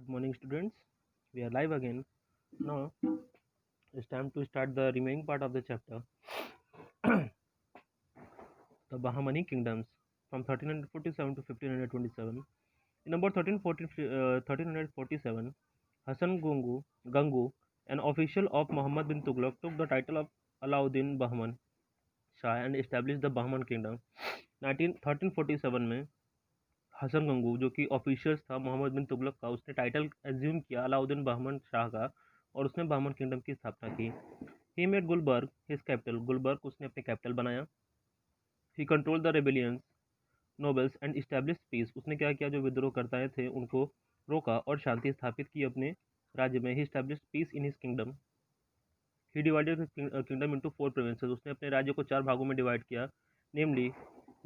morning, students. We are live again. Now it's time to start the remaining part of the chapter, the Bahmani kingdoms from 1347 to 1527. In about 1347, Hassan Gangu, an official of Muhammad bin Tughlaq, took the title of Alauddin Bahman Shah and established the Bahman kingdom. 1347 में हसन गंगू जो कि officials था मोहम्मद बिन तुगलक का, उसने title assume किया अलाउद्दीन बहमन शाह का और उसने बहमन किंगडम की स्थापना की। He made Gulbarga his capital, Gulbarga उसने अपने कैपिटल बनाया। He control the rebellious nobles and establish peace, उसने क्या किया, जो विद्रोह करता थे उनको रोका और शांति स्थापित की अपने राज्य में। He establish peace in his kingdom. He divided his kingdom into 4 provinces, उसने अपने राज्य को 4 भागों में डिवाइड किया, namely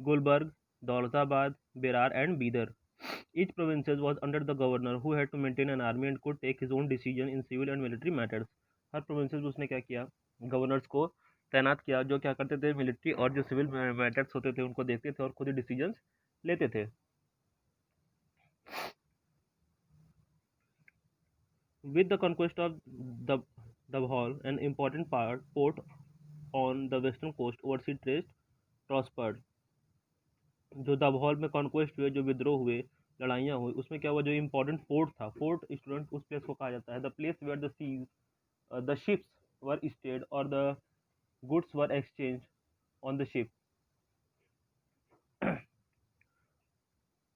Gulbarga, Daulatabad, Berar and Bidar. Each province was under the governor who had to maintain an army and could take his own decision in civil and military matters. Her provinces में उसने क्या किया, गवर्नर्स को तैनात किया जो क्या करते थे, मिलिट्री और जो सिविल मैटर्स होते थे उनको देखते थे और खुद ही डिसीजंस लेते थे। With the conquest of Dabhol, an important port on the western coast, overseas trade prospered. जो दबहौल में कॉन्क्वेस्ट हुए, जो विद्रोह हुए, लड़ाइयाँ हुई, उसमें क्या हुआ, जो इम्पोर्टेंट फोर्ट था, फोर्ट स्टूडेंट उस प्लेस को कहा जाता है the place where the ships were stayed और the goods were exchange on the ship.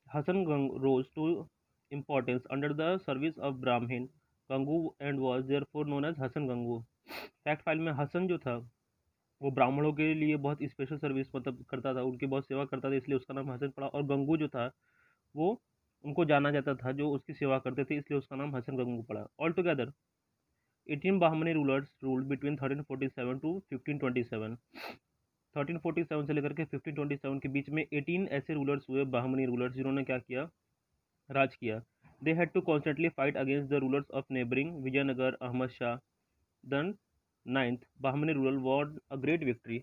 Hassan rose to importance under the service of Brahmin Gangu and was therefore known as Hassan Gangu. Fact file में हसन जो था वो ब्राह्मणों के लिए बहुत special service मतलब करता था, उनकी बहुत सेवा करता था, इसलिए उसका नाम हसन पड़ा। और गंगू जो था वो उनको जाना जाता था जो उसकी सेवा करते थे, इसलिए उसका नाम हसन गंगू पड़ा। All together 18 Bahmani rulers ruled between 1347 to 1527। 1347 से लेकर के 1527 के बीच में 18 ऐसे रूलर्स हुए, बाहमनी रूलर्स, जिन्होंने क्या किया, राज किया। They had to constantly fight against the rulers of neighbouring Vijayanagar Ahmad Shah then 9th Bahmani ruler won a great victory.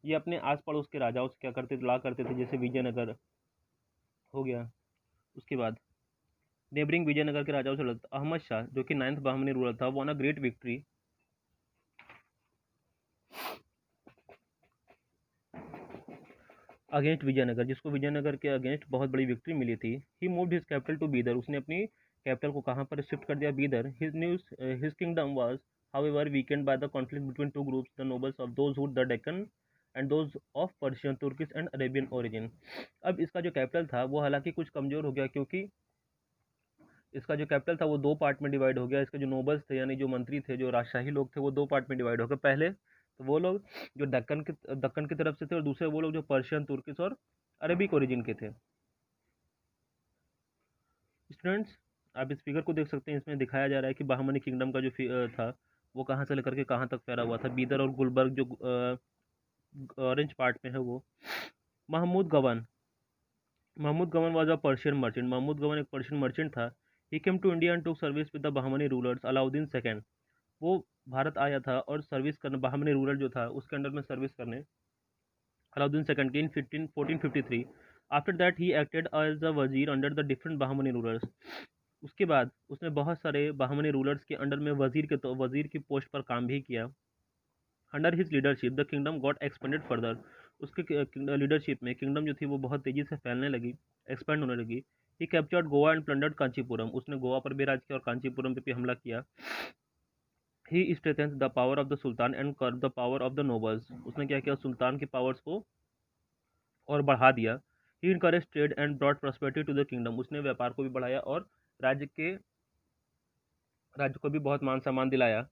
ये अपने आस पड़ोस के राजाओं से क्या करते लड़ा करते थे, जैसे विजयनगर हो गया, उसके बाद नेबरिंग विजयनगर के राजाओं से लड़ता। अहमद शाह जो कि 9th बाहमनी रूलर था, won a great victory against Vijayanagar, जिसको विजयनगर के अगेंस्ट बहुत बड़ी विक्ट्री मिली थी। He moved his capital to Bidar, उसने अपनी कैपिटल को कहाँ पर शिफ्ट कर दिया, Bidar. His kingdom was however weakened by the conflict between two groups, the nobles of those who the Deccan and those of Persian, Turkish and Arabian origin. अब इसका जो कैपिटल था वो हालांकि कुछ कमजोर हो गया, क्योंकि इसका जो कैपिटल था वो 2 पार्ट में डिवाइड हो गया। इसके जो नोबल्स थे यानी जो मंत्री थे, जो राजशाही लोग थे, वो 2 पार्ट में डिवाइड हो गए। पहले तो वो लोग जो दक्कन की तरफ से थे और दूसरे वो लोग जो पर्शियन, तुर्किश और अरेबिक ओरिजिन के थे। स्टूडेंट्स आप इस फिगर को देख सकते हैं, इसमें दिखाया जा रहा है कि बाहमनी किंगडम का जो था वो कहाँ से लेकर के कहाँ तक फैला हुआ था। बीदर और गुलबर्ग जो ऑरेंज पार्ट में है वो। Mahmud Gawan was a Persian merchant, Mahmud Gawan एक पर्शियन मर्चेंट था। He came to India and took service with the Bahmani rulers Alauddin second, वो भारत आया था और सर्विस करने, बाहमनी रूलर जो था उसके अंडर में सर्विस करने, अलाउद्दीन सेकेंड की in 1453। After that he acted as a वजीर under the different Bahmani rulers, उसके बाद उसने बहुत सारे बाहमनी रूलर्स के अंडर में वजीर की पोस्ट पर काम भी किया। Under his leadership the kingdom got expanded further, उसके लीडरशिप में किंगडम जो थी वो बहुत तेजी से फैलने लगी, एक्सपेंड होने लगी। He captured Goa and plundered Kanchipuram, उसने गोवा पर भी राज किया और कांचीपुरम पे भी हमला किया। He strengthens the power of the sultan and curb the power of the nobles, उसने क्या किया, सुल्तान की पावर्स को और बढ़ा दिया। He encourage trade and brought prosperity to the kingdom, उसने व्यापार को भी बढ़ाया और राज्य को भी बहुत मान सम्मान दिलाया।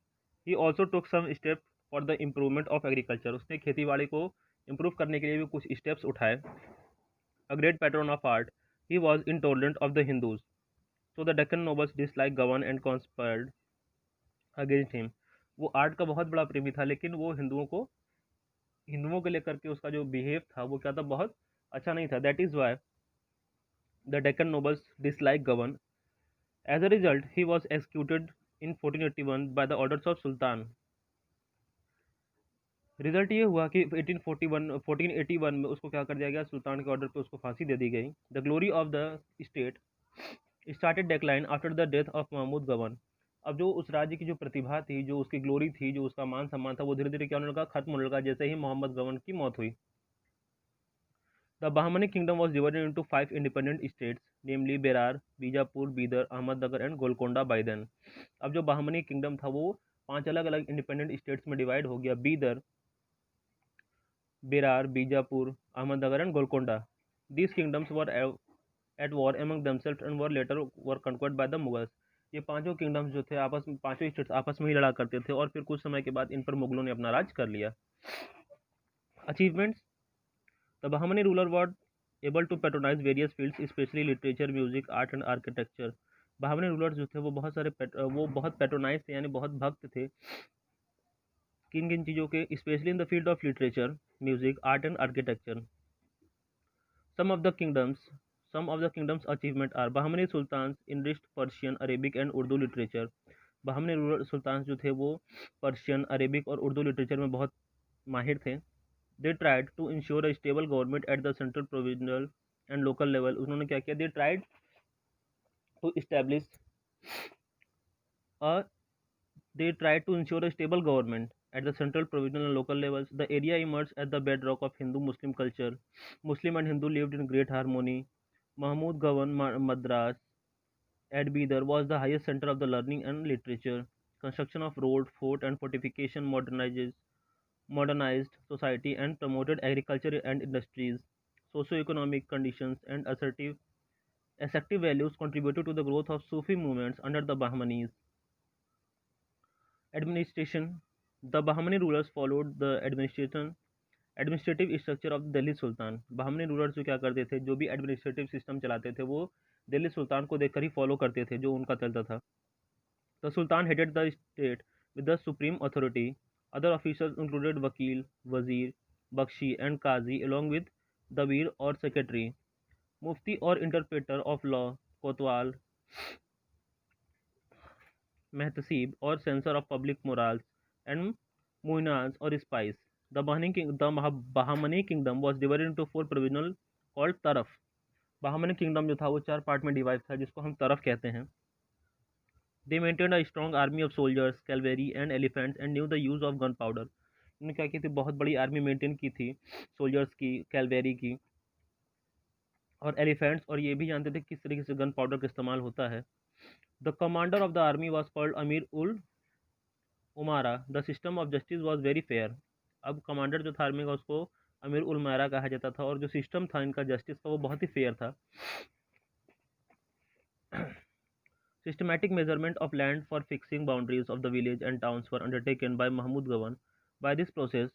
He also took some step for the improvement of agriculture, उसने खेती बाड़ी को इम्प्रूव करने के लिए भी कुछ स्टेप्स उठाए। A great pattern of art, he was intolerant of the Hindus, so the Deccan nobles dislike govern and conspired against him. वो आर्ट का बहुत बड़ा प्रेमी था, लेकिन वो हिंदुओं को लेकर के उसका जो बिहेव था वो क्या था, बहुत अच्छा नहीं था। That is why the Deccan nobles dislike govern. As a result he was executed in 1481 by the orders of sultan. Result ये हुआ कि 1481 में उसको क्या कर दिया गया, सुल्तान के ऑर्डर पे उसको फांसी दे दी गई। The glory of the state started decline after the death of Mahmud Gawan. अब जो उस राज्य की जो प्रतिभा थी, जो उसकी ग्लोरी थी, जो उसका मान सम्मान था, वो धीरे धीरे क्या होने लगा, खत्म होने लगा जैसे ही मोहम्मद गवन की मौत हुई। The Bahmani kingdom was divided into 5 independent states, namely Berar, Bijapur, Bidar, Ahmednagar and Golconda by then. अब जो बहामनी किंगडम था वो 5 अलग अलग इंडिपेंडेंट स्टेट्स में डिवाइड हो गया, Bidar, Berar, Bijapur, Ahmednagar and Golconda. These kingdoms were at war among themselves and were later were conquered by the Mughals। ये पांचों किंगडम्स जो थे आपस में, पांचों स्टेट्स आपस में ही लड़ा करते थे और फिर कुछ समय के बाद इन पर मुगलों ने अपना राज कर लिया। Achievements. The Bahmani ruler were able to patronise various fields specially literature, music, art and architecture. Bahmani rulers जो थे वो बहुत पैट्रोनाइज थे, यानी बहुत भक्त थे किन किन चीज़ों के, specially in the field of literature, music, art and architecture. Some of the kingdom's achievement are Bahmani sultans enriched Persian, Arabic and Urdu literature। Bahmani ruler सुल्तान जो थे वो पर्शियन, अरेबिक और उर्दू लिटरेचर में बहुत माहिर थे। They tried to ensure a stable government at the central, provisional and local level. उन्होंने क्या किया, they tried to establish a they tried to ensure a stable government at the central, provincial and local levels. The area emerged as the bedrock of Hindu-Muslim culture. Muslim and Hindu lived in great harmony. Mahmud governed Madras at Bidar was the highest center of the learning and literature. Construction of road, fort and fortification modernized society and promoted agriculture and industries. Socio-economic conditions and ascetic values contributed to the growth of Sufi movements under the Bahmanis. Administration. The Bahmani rulers followed the administrative structure of Delhi sultan. Bahmani rulers जो क्या करते थे, जो भी administrative system चलाते थे वो दिल्ली सुल्तान को देखकर ही फॉलो करते थे, जो उनका चलता था। The sultan headed the state with the supreme authority. Other officers included वकील, वजीर, बख्शी एंड काजी along with दबीर और सेक्रेटरी, मुफ्ती और interpreter of law, kotwal, muhtasib और censor of public morals and मुइनाज और spies. The Bahmani kingdom was divided into 4 provisional called taraf. Bahmani kingdom जो था वो 4 पार्ट में डिवाइड था, जिसको हम तरफ कहते हैं। दे maintain a strong army of soldiers, Calvary and elephants and new the use of gun powder. उन्होंने क्या की थी, बहुत बड़ी आर्मी मेंटेन की थी, सोल्जर्स की, कैलवेरी की और एलिफेंट्स, और ये भी जानते थे किस तरीके से गन पाउडर का इस्तेमाल होता है। The commander of the army was called Amir ul Umara. The system of justice was very fair. अब कमांडर जो था आर्मी का उसको अमीर उल उमारा कहा जाता था, और जो सिस्टम था इनका जस्टिस का वो बहुत ही फेयर था। Systematic measurement of land for fixing boundaries of the village and towns were undertaken by Mahmud Gawan. By this process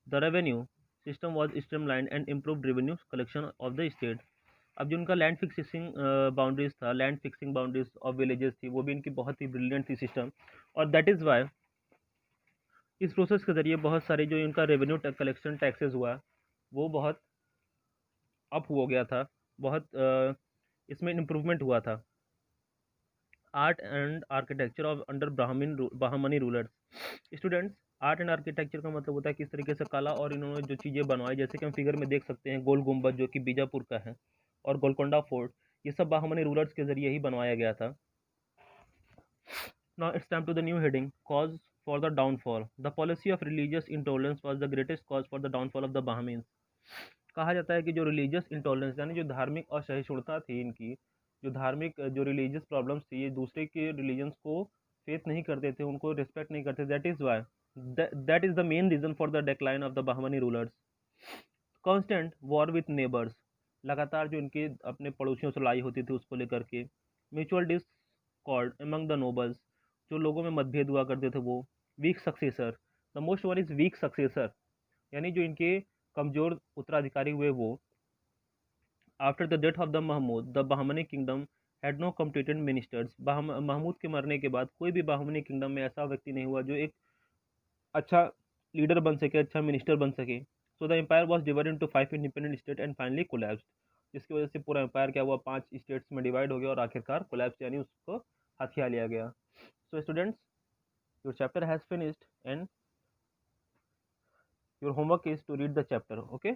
the revenue system was streamlined and improved revenue collection of the state. अब जो उनका land fixing boundaries था, land fixing boundaries of villages थी, वो भी इनकी बहुत ही ब्रिलियंट थी सिस्टम, और दैट इज़ वाई इस प्रोसेस के ज़रिए बहुत सारे जो इनका रेवेन्यू कलेक्शन टैक्सेस हुआ वो बहुत अप हो गया था, बहुत इसमें इम्प्रूवमेंट हुआ था। Art and architecture of under Bahmani rulers. Students, art and architecture का मतलब होता है किस तरीके से कला और इन्होंने जो चीज़ें बनवाई, जैसे कि हम फिगर में देख सकते हैं गोल गुम्बद जो कि बीजापुर का है, और गोलकोंडा फोर्ट, ये सब बहामनी रूलर्स के ज़रिए ही बनवाया गया था। Now it's time to the new heading, cause for the downfall. The policy of religious intolerance was the greatest cause for the downfall of the Bahmins। कहा जाता है कि जो रिलीजियस इंटॉलरेंस यानी जो धार्मिक असहिष्णुता थी इनकी, जो धार्मिक जो रिलीजियस प्रॉब्लम्स थी, ये दूसरे के रिलीजन्स को फेथ नहीं करते थे, उनको रिस्पेक्ट नहीं करते, that is the main reason for the decline of the Bahmani rulers. Constant war with neighbours, लगातार जो इनके अपने पड़ोसियों से लड़ाई होती थी उसको लेकर के। Mutual discord among the nobles, जो लोगों में मतभेद हुआ करते थे वो। Weak successor, the most one is weak successor, यानी जो इनके कमजोर उत्तराधिकारी हुए वो। After the death of the Mahmud the Bahmani kingdom had no competent ministers. Mahmud के मरने के बाद कोई भी बहामनी किंगडम में ऐसा व्यक्ति नहीं हुआ जो एक अच्छा लीडर बन सके, अच्छा मिनिस्टर बन सके। So the empire was divided into 5 independent state and finally collapsed, जिसकी वजह से पूरा एम्पायर क्या हुआ, 5 स्टेट्स में डिवाइड हो गया और आखिरकार कोलैप्स यानी उसको हथिया लिया गया। So students, your chapter has finished and your homework is to read the chapter, okay?